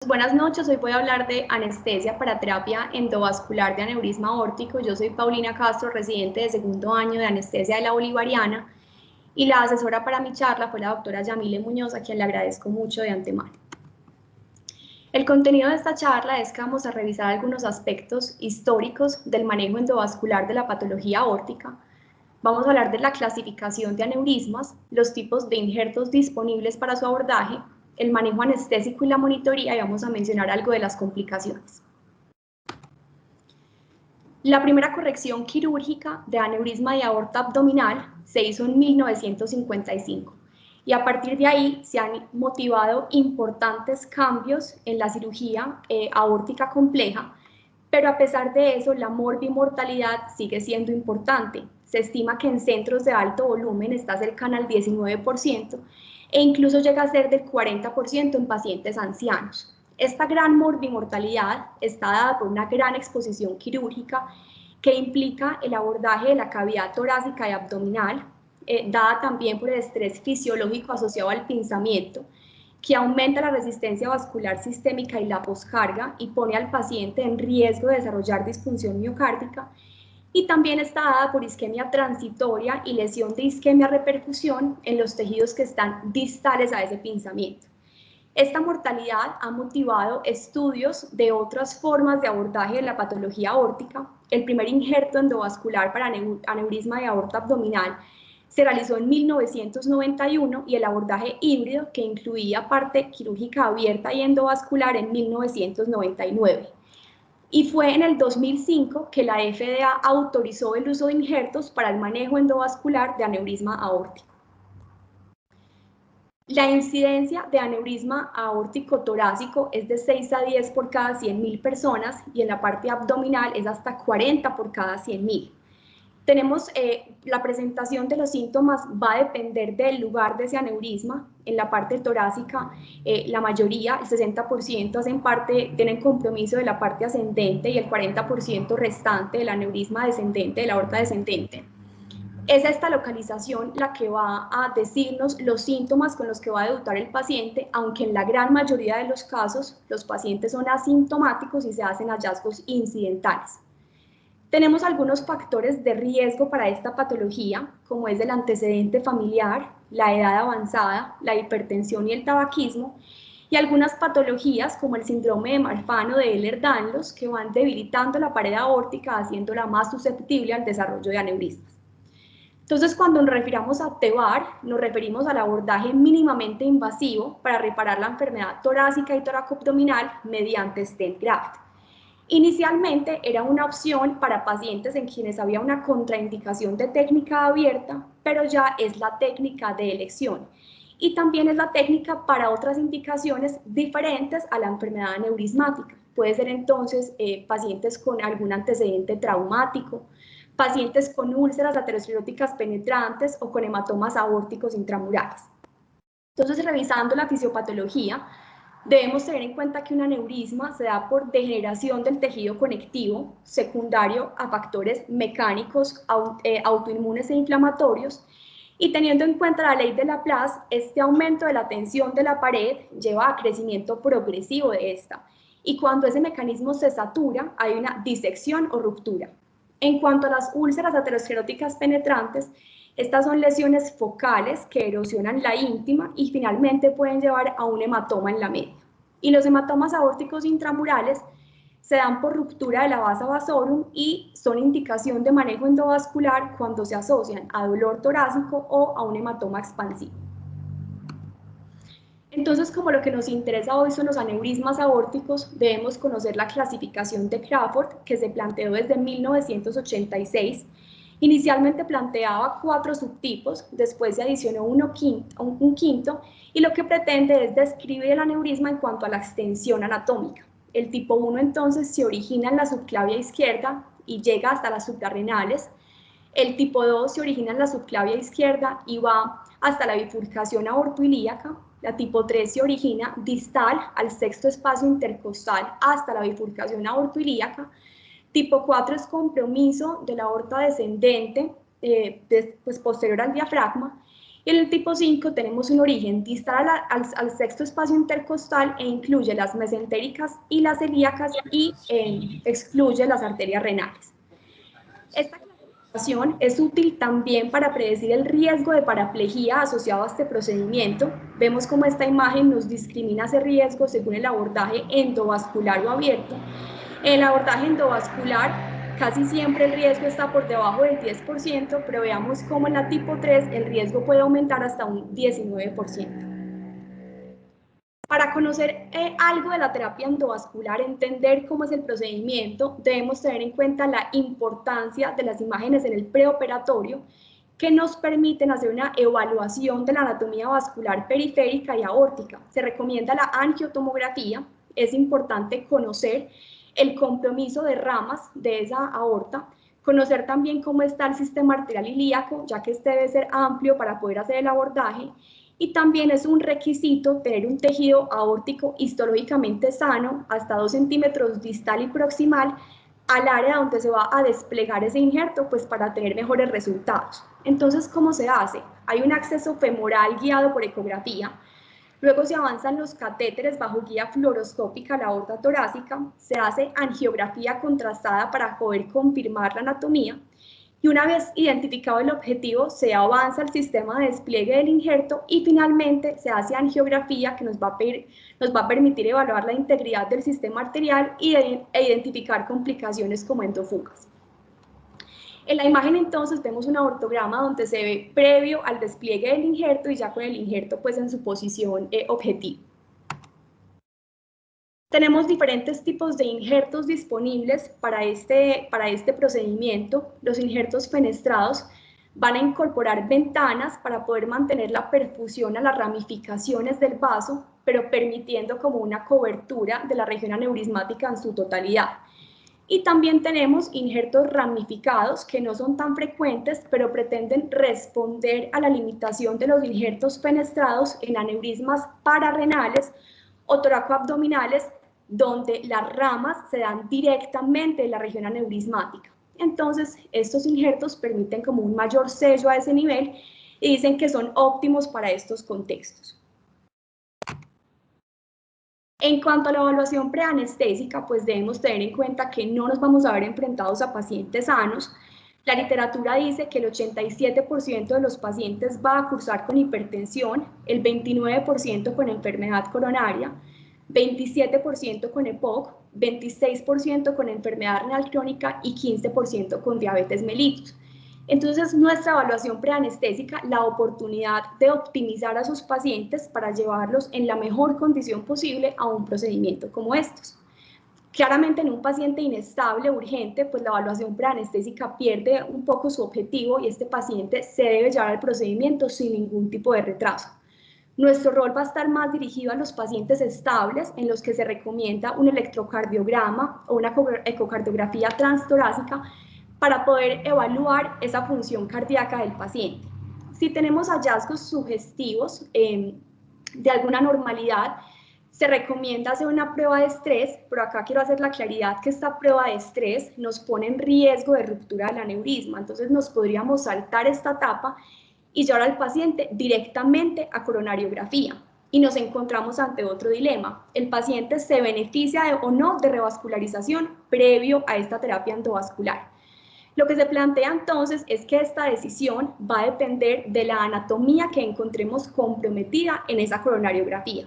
Buenas noches, hoy voy a hablar de anestesia para terapia endovascular de aneurisma aórtico. Yo soy Paulina Castro, residente de segundo año de anestesia de la Bolivariana, y la asesora para mi charla fue la doctora Yamile Muñoz, a quien le agradezco mucho de antemano. El contenido de esta charla es que vamos a revisar algunos aspectos históricos del manejo endovascular de la patología aórtica. Vamos a hablar de la clasificación de aneurismas, los tipos de injertos disponibles para su abordaje, el manejo anestésico y la monitoría, y vamos a mencionar algo de las complicaciones. La primera corrección quirúrgica de aneurisma de aorta abdominal se hizo en 1955 y a partir de ahí se han motivado importantes cambios en la cirugía aórtica compleja, pero a pesar de eso la morbimortalidad sigue siendo importante. Se estima que en centros de alto volumen está cercana al 19% e incluso llega a ser del 40% en pacientes ancianos. Esta gran morbimortalidad está dada por una gran exposición quirúrgica que implica el abordaje de la cavidad torácica y abdominal, dada también por el estrés fisiológico asociado al pinzamiento, que aumenta la resistencia vascular sistémica y la poscarga y pone al paciente en riesgo de desarrollar disfunción miocárdica, y también está dada por isquemia transitoria y lesión de isquemia repercusión en los tejidos que están distales a ese pinzamiento. Esta mortalidad ha motivado estudios de otras formas de abordaje de la patología aórtica. El primer injerto endovascular para aneurisma de aorta abdominal se realizó en 1991 y el abordaje híbrido, que incluía parte quirúrgica abierta y endovascular, en 1999. Y fue en el 2005 que la FDA autorizó el uso de injertos para el manejo endovascular de aneurisma aórtico. La incidencia de aneurisma aórtico torácico es de 6 a 10 por cada 100.000 personas y en la parte abdominal es hasta 40 por cada 100.000. Tenemos la presentación de los síntomas va a depender del lugar de ese aneurisma. En la parte torácica, la mayoría, el 60%, tienen compromiso de la parte ascendente y el 40% restante del aneurisma descendente, de la aorta descendente. Es esta localización la que va a decirnos los síntomas con los que va a debutar el paciente, aunque en la gran mayoría de los casos los pacientes son asintomáticos y se hacen hallazgos incidentales. Tenemos algunos factores de riesgo para esta patología, como es el antecedente familiar, la edad avanzada, la hipertensión y el tabaquismo, y algunas patologías como el síndrome de Marfano de Ehlers-Danlos, que van debilitando la pared aórtica, haciéndola más susceptible al desarrollo de aneurismas. Entonces, cuando nos refiramos a TEVAR, nos referimos al abordaje mínimamente invasivo para reparar la enfermedad torácica y toracoabdominal mediante stent graft. Inicialmente era una opción para pacientes en quienes había una contraindicación de técnica abierta, pero ya es la técnica de elección. Y también es la técnica para otras indicaciones diferentes a la enfermedad aneurismática. Puede ser entonces pacientes con algún antecedente traumático, pacientes con úlceras ateroscleróticas penetrantes o con hematomas aórticos intramurales. Entonces, revisando la fisiopatología, debemos tener en cuenta que un aneurisma se da por degeneración del tejido conectivo, secundario a factores mecánicos, autoinmunes e inflamatorios, y teniendo en cuenta la ley de Laplace, este aumento de la tensión de la pared lleva a crecimiento progresivo de esta, y cuando ese mecanismo se satura, hay una disección o ruptura. En cuanto a las úlceras ateroscleróticas penetrantes, estas son lesiones focales que erosionan la íntima y finalmente pueden llevar a un hematoma en la media. Y los hematomas aórticos intramurales se dan por ruptura de la vasa vasorum y son indicación de manejo endovascular cuando se asocian a dolor torácico o a un hematoma expansivo. Entonces, como lo que nos interesa hoy son los aneurismas aórticos, debemos conocer la clasificación de Crawford, que se planteó desde 1986. Inicialmente planteaba 4 subtipos, después se adicionó un quinto, y lo que pretende es describir el aneurisma en cuanto a la extensión anatómica. El tipo 1 entonces se origina en la subclavia izquierda y llega hasta las suprarrenales. El tipo 2 se origina en la subclavia izquierda y va hasta la bifurcación aortoilíaca. La tipo 3 se origina distal al sexto espacio intercostal hasta la bifurcación aortoilíaca. Tipo 4 es compromiso de la aorta descendente, pues posterior al diafragma. Y en el tipo 5 tenemos un origen distal al sexto espacio intercostal e incluye las mesentéricas y las celíacas y excluye las arterias renales. Esta clasificación es útil también para predecir el riesgo de paraplegia asociado a este procedimiento. Vemos cómo esta imagen nos discrimina ese riesgo según el abordaje endovascular o abierto. En el abordaje endovascular casi siempre el riesgo está por debajo del 10%, pero veamos cómo en la tipo 3 el riesgo puede aumentar hasta un 19%. Para conocer algo de la terapia endovascular, entender cómo es el procedimiento, debemos tener en cuenta la importancia de las imágenes en el preoperatorio que nos permiten hacer una evaluación de la anatomía vascular periférica y aórtica. Se recomienda la angiotomografía, es importante conocer el compromiso de ramas de esa aorta, conocer también cómo está el sistema arterial ilíaco, ya que este debe ser amplio para poder hacer el abordaje, y también es un requisito tener un tejido aórtico histológicamente sano, hasta 2 centímetros distal y proximal, al área donde se va a desplegar ese injerto, pues para tener mejores resultados. Entonces, ¿cómo se hace? Hay un acceso femoral guiado por ecografía, luego se avanzan los catéteres bajo guía fluoroscópica a la aorta torácica, se hace angiografía contrastada para poder confirmar la anatomía, y una vez identificado el objetivo, se avanza al sistema de despliegue del injerto y finalmente se hace angiografía que nos va a permitir evaluar la integridad del sistema arterial e identificar complicaciones como endofugas. En la imagen entonces vemos un aortograma donde se ve previo al despliegue del injerto y ya con el injerto pues en su posición objetivo. Tenemos diferentes tipos de injertos disponibles para este procedimiento. Los injertos fenestrados van a incorporar ventanas para poder mantener la perfusión a las ramificaciones del vaso, pero permitiendo como una cobertura de la región aneurismática en su totalidad. Y también tenemos injertos ramificados que no son tan frecuentes, pero pretenden responder a la limitación de los injertos fenestrados en aneurismas pararenales o toracoabdominales, donde las ramas se dan directamente en la región aneurismática. Entonces, estos injertos permiten como un mayor sello a ese nivel y dicen que son óptimos para estos contextos. En cuanto a la evaluación preanestésica, pues debemos tener en cuenta que no nos vamos a ver enfrentados a pacientes sanos. La literatura dice que el 87% de los pacientes va a cursar con hipertensión, el 29% con enfermedad coronaria, 27% con EPOC, 26% con enfermedad renal crónica y 15% con diabetes mellitus. Entonces, nuestra evaluación preanestésica, la oportunidad de optimizar a sus pacientes para llevarlos en la mejor condición posible a un procedimiento como estos. Claramente en un paciente inestable, urgente, pues la evaluación preanestésica pierde un poco su objetivo y este paciente se debe llevar al procedimiento sin ningún tipo de retraso. Nuestro rol va a estar más dirigido a los pacientes estables, en los que se recomienda un electrocardiograma o una ecocardiografía transtorácica para poder evaluar esa función cardíaca del paciente. Si tenemos hallazgos sugestivos de alguna normalidad, se recomienda hacer una prueba de estrés, pero acá quiero hacer la claridad que esta prueba de estrés nos pone en riesgo de ruptura del aneurisma, entonces nos podríamos saltar esta etapa y llevar al paciente directamente a coronariografía. Y nos encontramos ante otro dilema. ¿El paciente se beneficia o no de revascularización previo a esta terapia endovascular? Lo que se plantea entonces es que esta decisión va a depender de la anatomía que encontremos comprometida en esa coronariografía.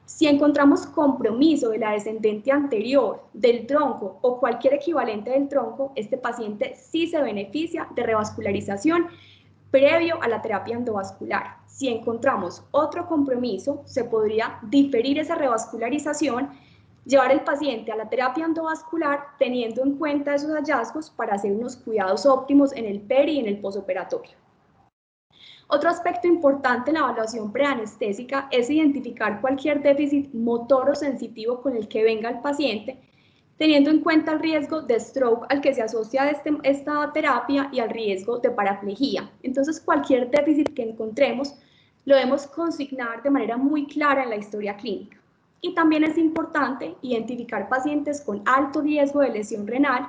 Si encontramos compromiso de la descendente anterior, del tronco o cualquier equivalente del tronco, este paciente sí se beneficia de revascularización previo a la terapia endovascular. Si encontramos otro compromiso, se podría diferir esa revascularización, llevar el paciente a la terapia endovascular teniendo en cuenta esos hallazgos para hacer unos cuidados óptimos en el peri y en el posoperatorio. Otro aspecto importante en la evaluación preanestésica es identificar cualquier déficit motor o sensitivo con el que venga el paciente, teniendo en cuenta el riesgo de stroke al que se asocia esta terapia y al riesgo de paraplegia. Entonces, cualquier déficit que encontremos lo debemos consignar de manera muy clara en la historia clínica. Y también es importante identificar pacientes con alto riesgo de lesión renal,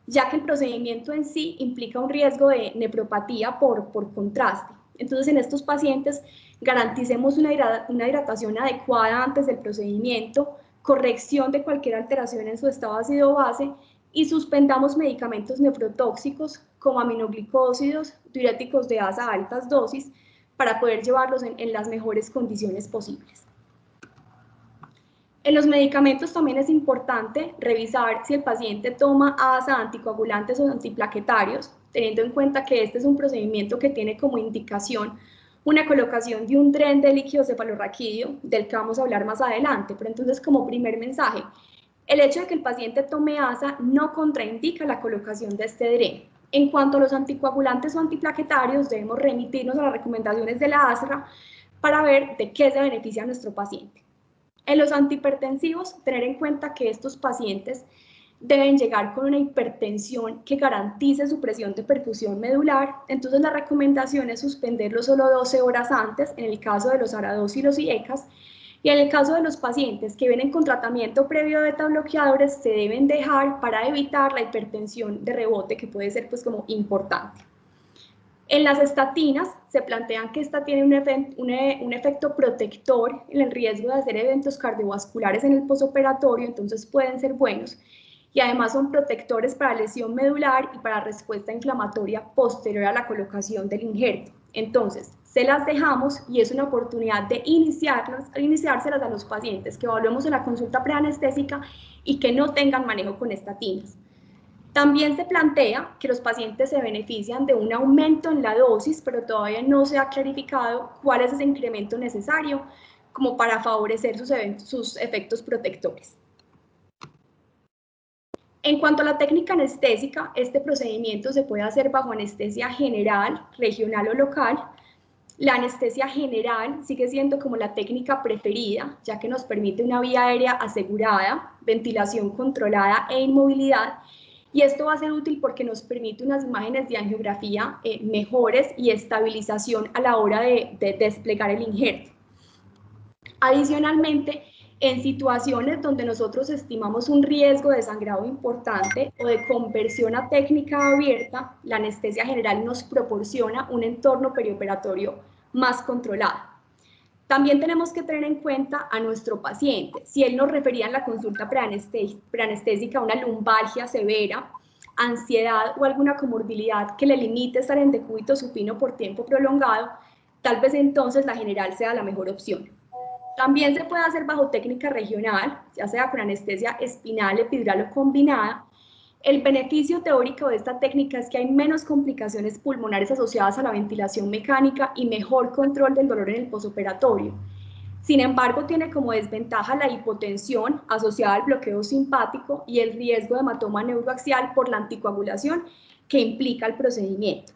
ya que el procedimiento en sí implica un riesgo de nefropatía por contraste. Entonces, en estos pacientes garanticemos una hidratación adecuada antes del procedimiento, corrección de cualquier alteración en su estado ácido-base y suspendamos medicamentos nefrotóxicos como aminoglicósidos, diuréticos de asa a altas dosis, para poder llevarlos en las mejores condiciones posibles. En los medicamentos también es importante revisar si el paciente toma ASA, anticoagulantes o antiplaquetarios, teniendo en cuenta que este es un procedimiento que tiene como indicación una colocación de un dren de líquido cefalorraquídeo, del que vamos a hablar más adelante. Pero entonces, como primer mensaje, el hecho de que el paciente tome ASA no contraindica la colocación de este dren. En cuanto a los anticoagulantes o antiplaquetarios, debemos remitirnos a las recomendaciones de la ASRA para ver de qué se beneficia nuestro paciente. En los antihipertensivos, tener en cuenta que estos pacientes deben llegar con una hipertensión que garantice su presión de perfusión medular. Entonces, la recomendación es suspenderlo solo 12 horas antes, en el caso de los ARA-2 y los IECAS, y en el caso de los pacientes que vienen con tratamiento previo de beta bloqueadores, se deben dejar para evitar la hipertensión de rebote, que puede ser pues como importante. En las estatinas se plantean que esta tiene un efecto protector en el riesgo de hacer eventos cardiovasculares en el posoperatorio, entonces pueden ser buenos, y además son protectores para lesión medular y para respuesta inflamatoria posterior a la colocación del injerto. Entonces, se las dejamos y es una oportunidad de iniciárselas a los pacientes que evaluemos en la consulta preanestésica y que no tengan manejo con estatinas. También se plantea que los pacientes se benefician de un aumento en la dosis, pero todavía no se ha clarificado cuál es ese incremento necesario como para favorecer sus efectos protectores. En cuanto a la técnica anestésica, este procedimiento se puede hacer bajo anestesia general, regional o local. La anestesia general sigue siendo como la técnica preferida, ya que nos permite una vía aérea asegurada, ventilación controlada e inmovilidad, y esto va a ser útil porque nos permite unas imágenes de angiografía mejores y estabilización a la hora de desplegar el injerto. Adicionalmente, en situaciones donde nosotros estimamos un riesgo de sangrado importante o de conversión a técnica abierta, la anestesia general nos proporciona un entorno perioperatorio más controlado. También tenemos que tener en cuenta a nuestro paciente. Si él nos refería en la consulta preanestésica a una lumbalgia severa, ansiedad o alguna comorbilidad que le limite estar en decúbito supino por tiempo prolongado, tal vez entonces la general sea la mejor opción. También se puede hacer bajo técnica regional, ya sea con anestesia espinal, epidural o combinada. El beneficio teórico de esta técnica es que hay menos complicaciones pulmonares asociadas a la ventilación mecánica y mejor control del dolor en el posoperatorio. Sin embargo, tiene como desventaja la hipotensión asociada al bloqueo simpático y el riesgo de hematoma neuroaxial por la anticoagulación que implica el procedimiento.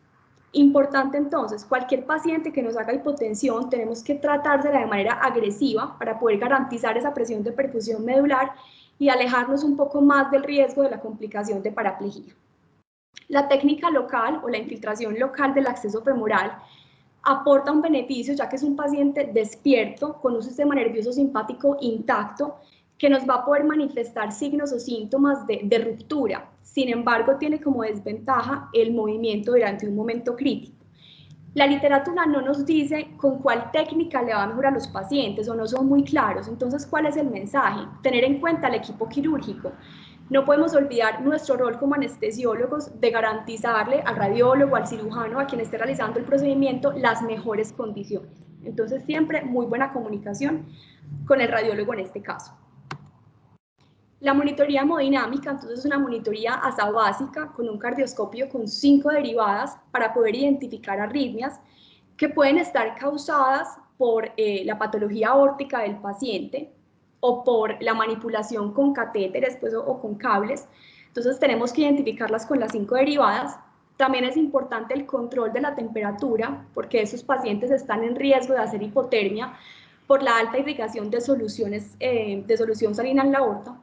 Importante entonces, cualquier paciente que nos haga hipotensión tenemos que tratársela de manera agresiva para poder garantizar esa presión de perfusión medular y alejarnos un poco más del riesgo de la complicación de paraplegia. La técnica local o la infiltración local del acceso femoral aporta un beneficio ya que es un paciente despierto con un sistema nervioso simpático intacto que nos va a poder manifestar signos o síntomas de ruptura. Sin embargo, tiene como desventaja el movimiento durante un momento crítico. La literatura no nos dice con cuál técnica le va a mejorar a los pacientes o no son muy claros. Entonces, ¿cuál es el mensaje? Tener en cuenta el equipo quirúrgico. No podemos olvidar nuestro rol como anestesiólogos de garantizarle al radiólogo, al cirujano, a quien esté realizando el procedimiento, las mejores condiciones. Entonces, siempre muy buena comunicación con el radiólogo en este caso. La monitoría hemodinámica, entonces, es una monitoría ASA básica con un cardioscopio con 5 derivadas para poder identificar arritmias que pueden estar causadas por la patología aórtica del paciente o por la manipulación con catéteres pues, o con cables. Entonces tenemos que identificarlas con las 5 derivadas. También es importante el control de la temperatura porque esos pacientes están en riesgo de hacer hipotermia por la alta irrigación de solución salina en la aorta.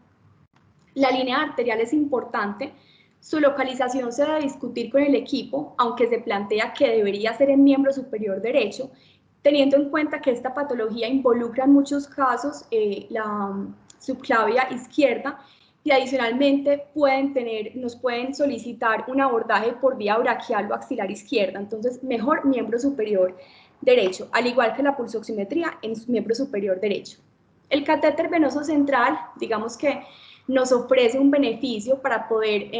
La línea arterial es importante, su localización se debe discutir con el equipo, aunque se plantea que debería ser en miembro superior derecho, teniendo en cuenta que esta patología involucra en muchos casos la subclavia izquierda y adicionalmente nos pueden solicitar un abordaje por vía braquial o axilar izquierda, entonces mejor miembro superior derecho, al igual que la pulsoximetría en miembro superior derecho. El catéter venoso central, digamos que nos ofrece un beneficio para poder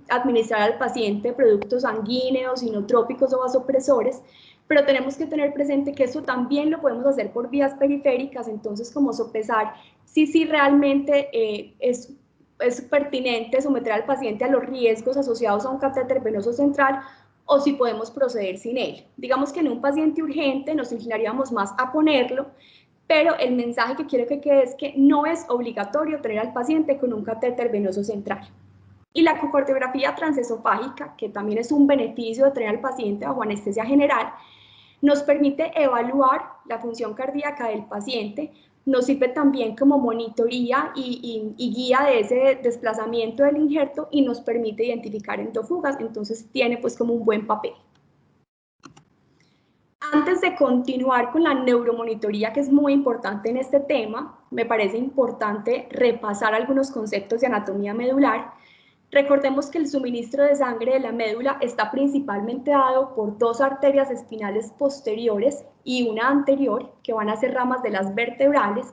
administrar al paciente productos sanguíneos, inotrópicos o vasopresores, pero tenemos que tener presente que esto también lo podemos hacer por vías periféricas, entonces como sopesar si realmente es pertinente someter al paciente a los riesgos asociados a un catéter venoso central o si podemos proceder sin él. Digamos que en un paciente urgente nos inclinaríamos más a ponerlo, pero el mensaje que quiero que quede es que no es obligatorio tener al paciente con un catéter venoso central. Y la ecocardiografía transesofágica, que también es un beneficio de tener al paciente bajo anestesia general, nos permite evaluar la función cardíaca del paciente, nos sirve también como monitoría y guía de ese desplazamiento del injerto y nos permite identificar endofugas, entonces tiene pues como un buen papel. Antes de continuar con la neuromonitoría, que es muy importante en este tema, me parece importante repasar algunos conceptos de anatomía medular. Recordemos que el suministro de sangre de la médula está principalmente dado por dos arterias espinales posteriores y una anterior, que van a ser ramas de las vertebrales.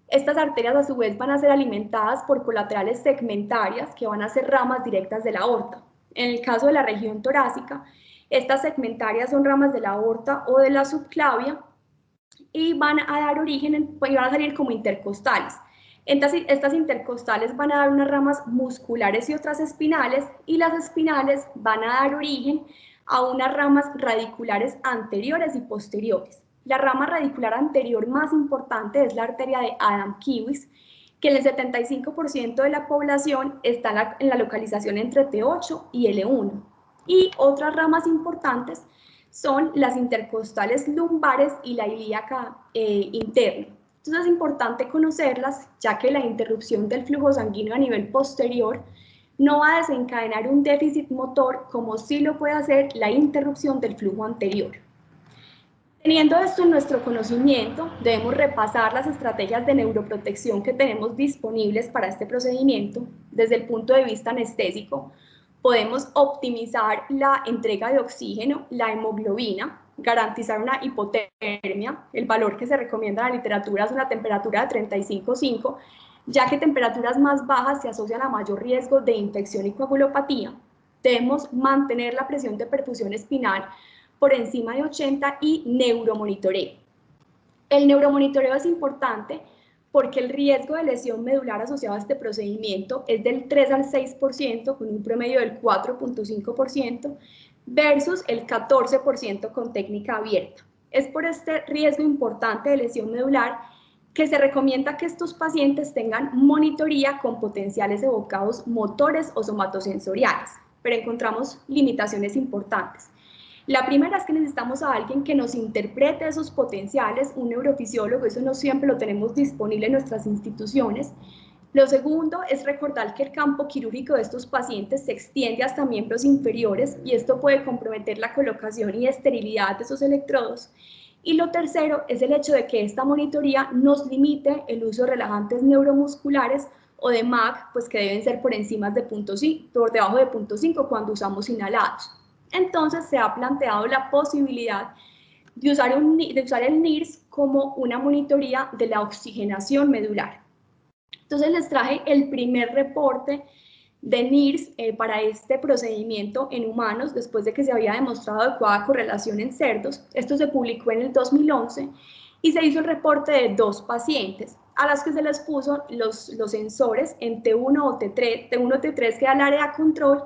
Estas arterias a su vez van a ser alimentadas por colaterales segmentarias, que van a ser ramas directas de la aorta. En el caso de la región torácica, estas segmentarias son ramas de la aorta o de la subclavia y van a dar origen, van a salir como intercostales. Estas intercostales van a dar unas ramas musculares y otras espinales, y las espinales van a dar origen a unas ramas radiculares anteriores y posteriores. La rama radicular anterior más importante es la arteria de Adam-Kiewicz, que en el 75% de la población está en la localización entre T8 y L1. Y otras ramas importantes son las intercostales lumbares y la ilíaca interna. Entonces es importante conocerlas, ya que la interrupción del flujo sanguíneo a nivel posterior no va a desencadenar un déficit motor como sí lo puede hacer la interrupción del flujo anterior. Teniendo esto en nuestro conocimiento, debemos repasar las estrategias de neuroprotección que tenemos disponibles para este procedimiento. Desde el punto de vista anestésico, podemos optimizar la entrega de oxígeno, la hemoglobina, garantizar una hipotermia. El valor que se recomienda en la literatura es una temperatura de 35,5, ya que temperaturas más bajas se asocian a mayor riesgo de infección y coagulopatía. Debemos mantener la presión de perfusión espinal por encima de 80 y neuromonitoreo. El neuromonitoreo es importante porque el riesgo de lesión medular asociado a este procedimiento es del 3 al 6%, con un promedio del 4,5%, versus el 14% con técnica abierta. Es por este riesgo importante de lesión medular que se recomienda que estos pacientes tengan monitoría con potenciales evocados motores o somatosensoriales, pero encontramos limitaciones importantes. La primera es que necesitamos a alguien que nos interprete esos potenciales, un neurofisiólogo, eso no siempre lo tenemos disponible en nuestras instituciones. Lo segundo es recordar que el campo quirúrgico de estos pacientes se extiende hasta miembros inferiores y esto puede comprometer la colocación y esterilidad de esos electrodos. Y lo tercero es el hecho de que esta monitoría nos limite el uso de relajantes neuromusculares o de MAC, pues que deben ser por encima de por debajo de 0,5 cuando usamos inhalados. Entonces se ha planteado la posibilidad de usar el NIRS como una monitoría de la oxigenación medular. Entonces les traje el primer reporte de NIRS para este procedimiento en humanos después de que se había demostrado adecuada correlación en cerdos. Esto se publicó en el 2011 y se hizo el reporte de 2 pacientes a las que se les puso los sensores en T1 o T3, T1 T3 que era el área control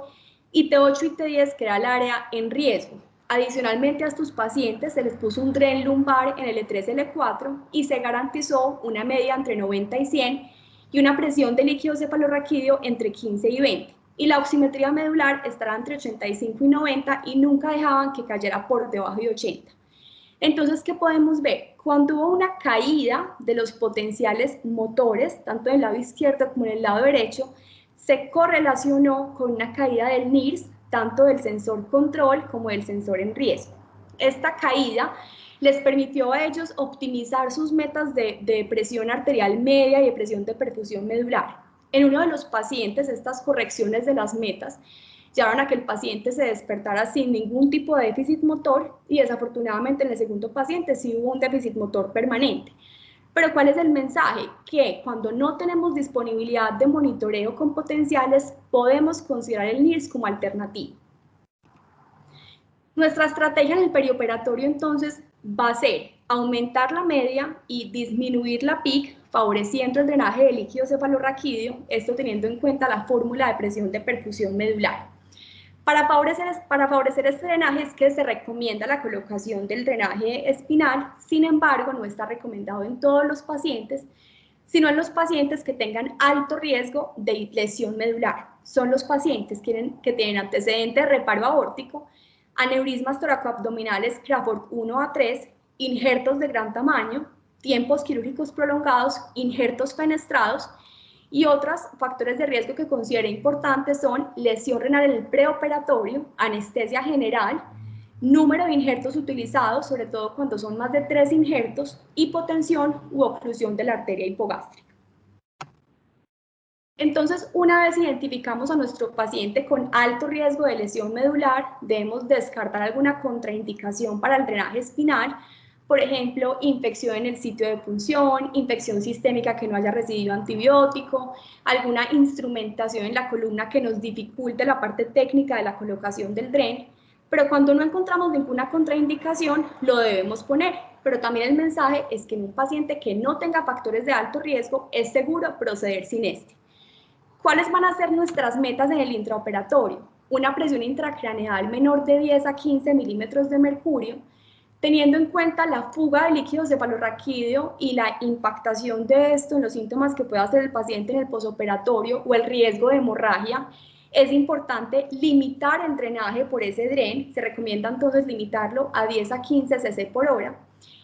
y T8 y T10 que era el área en riesgo. Adicionalmente a estos pacientes se les puso un DREN lumbar en L3, L4 y se garantizó una media entre 90 y 100 y una presión de líquido cefalorraquídeo entre 15 y 20. Y la oximetría medular estará entre 85 y 90 y nunca dejaban que cayera por debajo de 80. Entonces, ¿qué podemos ver? Cuando hubo una caída de los potenciales motores, tanto del lado izquierdo como del lado derecho, se correlacionó con una caída del NIRS, tanto del sensor control como del sensor en riesgo. Esta caída les permitió a ellos optimizar sus metas de presión arterial media y de presión de perfusión medular. En uno de los pacientes, estas correcciones de las metas llevaron a que el paciente se despertara sin ningún tipo de déficit motor y desafortunadamente en el segundo paciente sí hubo un déficit motor permanente. Pero ¿cuál es el mensaje? Que cuando no tenemos disponibilidad de monitoreo con potenciales, podemos considerar el NIRS como alternativo. Nuestra estrategia en el perioperatorio entonces va a ser aumentar la media y disminuir la PIC, favoreciendo el drenaje de líquido cefalorraquídeo, esto teniendo en cuenta la fórmula de presión de perfusión medular. Para favorecer este drenaje es que se recomienda la colocación del drenaje espinal, sin embargo, no está recomendado en todos los pacientes, sino en los pacientes que tengan alto riesgo de lesión medular. Son los pacientes que tienen antecedentes de reparo aórtico, aneurismas toracoabdominales Crawford 1 a 3, injertos de gran tamaño, tiempos quirúrgicos prolongados, injertos fenestrados y otros factores de riesgo que considero importantes son lesión renal en el preoperatorio, anestesia general, número de injertos utilizados, sobre todo cuando son más de 3 injertos, hipotensión u oclusión de la arteria hipogástrica. Entonces, una vez identificamos a nuestro paciente con alto riesgo de lesión medular, debemos descartar alguna contraindicación para el drenaje espinal, por ejemplo, infección en el sitio de punción, infección sistémica que no haya recibido antibiótico, alguna instrumentación en la columna que nos dificulte la parte técnica de la colocación del dren, pero cuando no encontramos ninguna contraindicación, lo debemos poner. Pero también el mensaje es que en un paciente que no tenga factores de alto riesgo, es seguro proceder sin este. ¿Cuáles van a ser nuestras metas en el intraoperatorio? Una presión intracraneal menor de 10 a 15 milímetros de mercurio, teniendo en cuenta la fuga de líquido cefalorraquídeo y la impactación de esto en los síntomas que pueda hacer el paciente en el posoperatorio o el riesgo de hemorragia. Es importante limitar el drenaje por ese dren, se recomienda entonces limitarlo a 10 a 15 cc por hora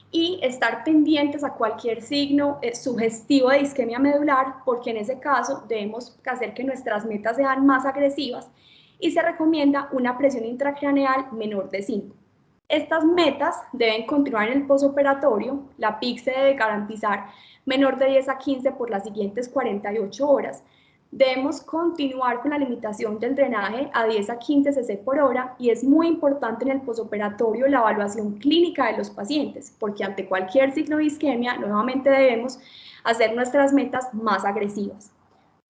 y estar pendientes a cualquier signo sugestivo de isquemia medular, porque en ese caso debemos hacer que nuestras metas sean más agresivas y se recomienda una presión intracraneal menor de 5. Estas metas deben continuar en el posoperatorio, la PIC se debe garantizar menor de 10 a 15 por las siguientes 48 horas. Debemos continuar con la limitación del drenaje a 10 a 15 cc por hora y es muy importante en el posoperatorio la evaluación clínica de los pacientes, porque ante cualquier signo de isquemia nuevamente debemos hacer nuestras metas más agresivas.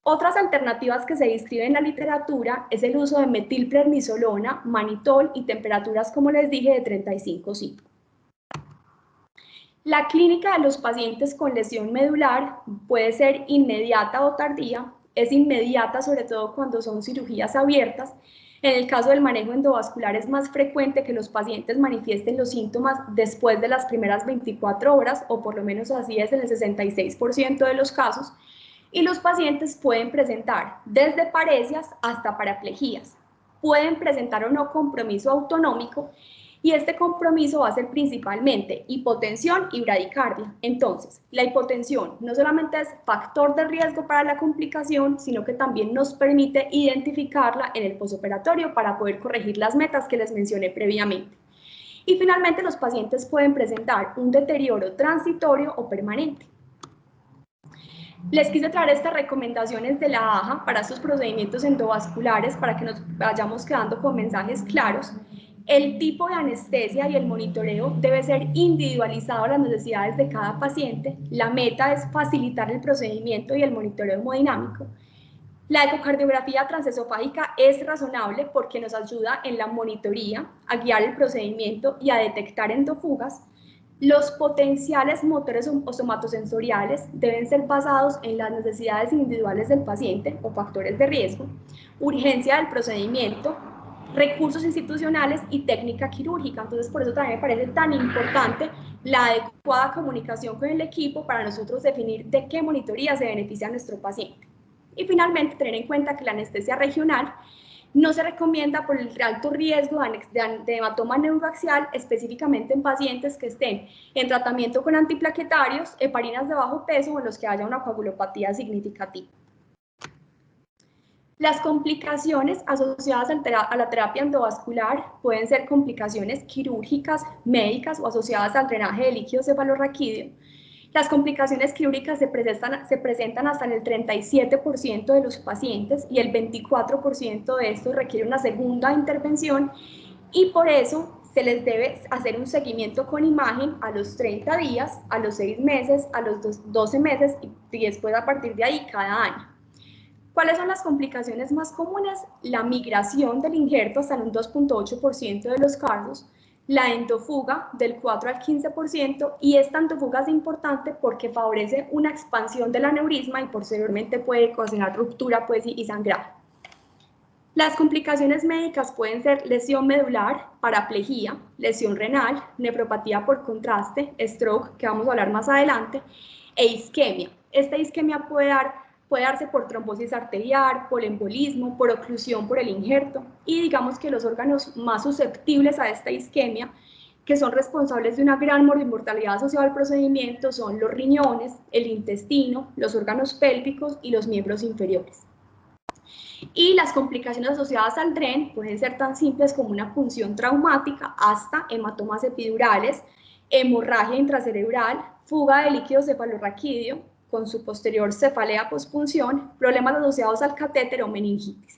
Otras alternativas que se describen en la literatura es el uso de metilprednisolona, manitol y temperaturas, como les dije, de 35,5. La clínica de los pacientes con lesión medular puede ser inmediata o tardía. Es inmediata sobre todo cuando son cirugías abiertas. En el caso del manejo endovascular es más frecuente que los pacientes manifiesten los síntomas después de las primeras 24 horas, o por lo menos así es en el 66% de los casos, y los pacientes pueden presentar desde paresias hasta paraplejías. Pueden presentar o no compromiso autonómico, y este compromiso va a ser principalmente hipotensión y bradicardia. Entonces, la hipotensión no solamente es factor de riesgo para la complicación, sino que también nos permite identificarla en el posoperatorio para poder corregir las metas que les mencioné previamente. Y finalmente, los pacientes pueden presentar un deterioro transitorio o permanente. Les quise traer estas recomendaciones de la AJA para estos procedimientos endovasculares para que nos vayamos quedando con mensajes claros. El tipo de anestesia y el monitoreo debe ser individualizado a las necesidades de cada paciente. La meta es facilitar el procedimiento y el monitoreo hemodinámico. La ecocardiografía transesofágica es razonable porque nos ayuda en la monitoría, a guiar el procedimiento y a detectar endofugas. Los potenciales motores o somatosensoriales deben ser basados en las necesidades individuales del paciente o factores de riesgo, urgencia del procedimiento, recursos institucionales y técnica quirúrgica. Entonces, por eso también me parece tan importante la adecuada comunicación con el equipo para nosotros definir de qué monitoría se beneficia a nuestro paciente. Y finalmente, tener en cuenta que la anestesia regional no se recomienda por el alto riesgo de hematoma neuroaxial, específicamente en pacientes que estén en tratamiento con antiplaquetarios, heparinas de bajo peso o en los que haya una coagulopatía significativa. Las complicaciones asociadas a la terapia endovascular pueden ser complicaciones quirúrgicas, médicas o asociadas al drenaje de líquido cefalorraquídeo. Las complicaciones quirúrgicas se presentan hasta en el 37% de los pacientes y el 24% de estos requiere una segunda intervención y por eso se les debe hacer un seguimiento con imagen a los 30 días, a los 6 meses, a los 12 meses y después a partir de ahí cada año. ¿Cuáles son las complicaciones más comunes? La migración del injerto hasta en un 2.8% de los casos, la endofuga del 4 al 15% y esta endofuga es importante porque favorece una expansión del aneurisma y posteriormente puede ocasionar ruptura y sangrado. Las complicaciones médicas pueden ser lesión medular, paraplegia, lesión renal, nefropatía por contraste, stroke, que vamos a hablar más adelante, e isquemia. Esta isquemia puede darse por trombosis arterial, por embolismo, por oclusión por el injerto y digamos que los órganos más susceptibles a esta isquemia, que son responsables de una gran mortalidad asociada al procedimiento, son los riñones, el intestino, los órganos pélvicos y los miembros inferiores. Y las complicaciones asociadas al DREN pueden ser tan simples como una punción traumática hasta hematomas epidurales, hemorragia intracerebral, fuga de líquido cefalorraquídeo con su posterior cefalea pospunción, problemas asociados al catéter o meningitis.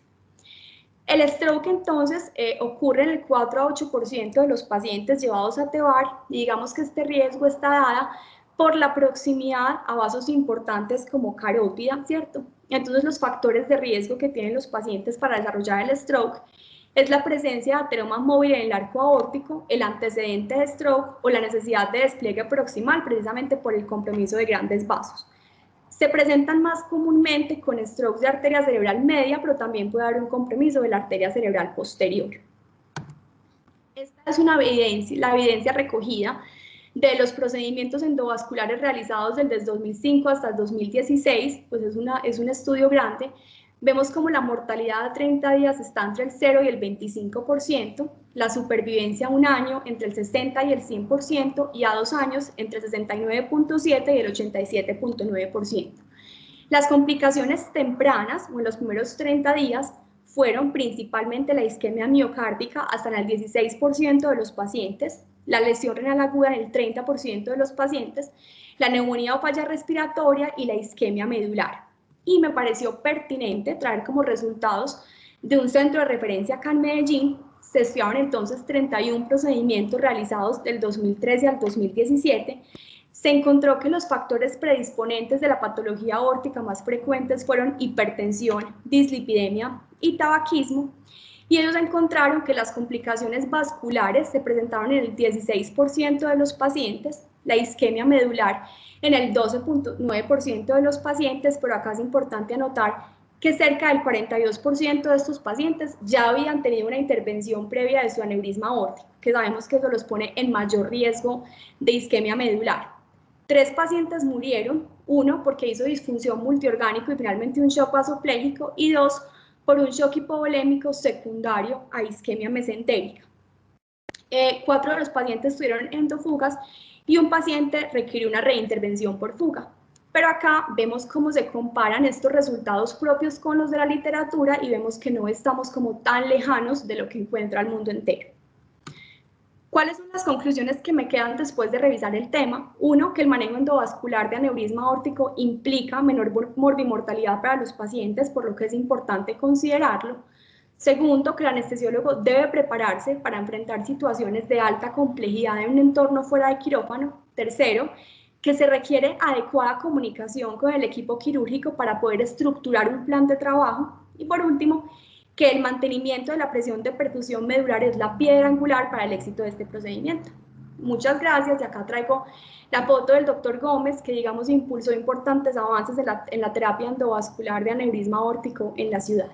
El stroke entonces ocurre en el 4 a 8% de los pacientes llevados a TEBAR y digamos que este riesgo está dada por la proximidad a vasos importantes como carótida, ¿cierto? Entonces los factores de riesgo que tienen los pacientes para desarrollar el stroke es la presencia de ateroma móvil en el arco aórtico, el antecedente de stroke o la necesidad de despliegue proximal precisamente por el compromiso de grandes vasos. Se presentan más comúnmente con strokes de arteria cerebral media, pero también puede haber un compromiso de la arteria cerebral posterior. Esta es la evidencia recogida de los procedimientos endovasculares realizados desde el 2005 hasta el 2016, pues es un estudio grande. Vemos como la mortalidad a 30 días está entre el 0 y el 25%, la supervivencia a un año entre el 60 y el 100% y a 2 años entre el 69.7 y el 87.9%. Las complicaciones tempranas o en los primeros 30 días fueron principalmente la isquemia miocárdica hasta en el 16% de los pacientes, la lesión renal aguda en el 30% de los pacientes, la neumonía o falla respiratoria y la isquemia medular. Y me pareció pertinente traer como resultados de un centro de referencia acá en Medellín. Se estudiaron entonces 31 procedimientos realizados del 2013 al 2017. Se encontró que los factores predisponentes de la patología aórtica más frecuentes fueron hipertensión, dislipidemia y tabaquismo, y ellos encontraron que las complicaciones vasculares se presentaron en el 16% de los pacientes, la isquemia medular en el 12.9% de los pacientes, pero acá es importante anotar que cerca del 42% de estos pacientes ya habían tenido una intervención previa de su aneurisma aórtico, que sabemos que eso los pone en mayor riesgo de isquemia medular. 3 pacientes murieron, 1 porque hizo disfunción multiorgánico y finalmente un shock vasopléjico y 2 por un shock hipovolémico secundario a isquemia mesentérica. 4 de los pacientes tuvieron endofugas y un paciente requirió una reintervención por fuga. Pero acá vemos cómo se comparan estos resultados propios con los de la literatura y vemos que no estamos como tan lejanos de lo que encuentra el mundo entero. ¿Cuáles son las conclusiones que me quedan después de revisar el tema? 1, que el manejo endovascular de aneurisma aórtico implica menor morbimortalidad para los pacientes, por lo que es importante considerarlo. 2, que el anestesiólogo debe prepararse para enfrentar situaciones de alta complejidad en un entorno fuera de quirófano. 3, que se requiere adecuada comunicación con el equipo quirúrgico para poder estructurar un plan de trabajo. Y por último, que el mantenimiento de la presión de perfusión medular es la piedra angular para el éxito de este procedimiento. Muchas gracias y acá traigo la foto del doctor Gómez, que digamos impulsó importantes avances en la terapia endovascular de aneurisma aórtico en la ciudad.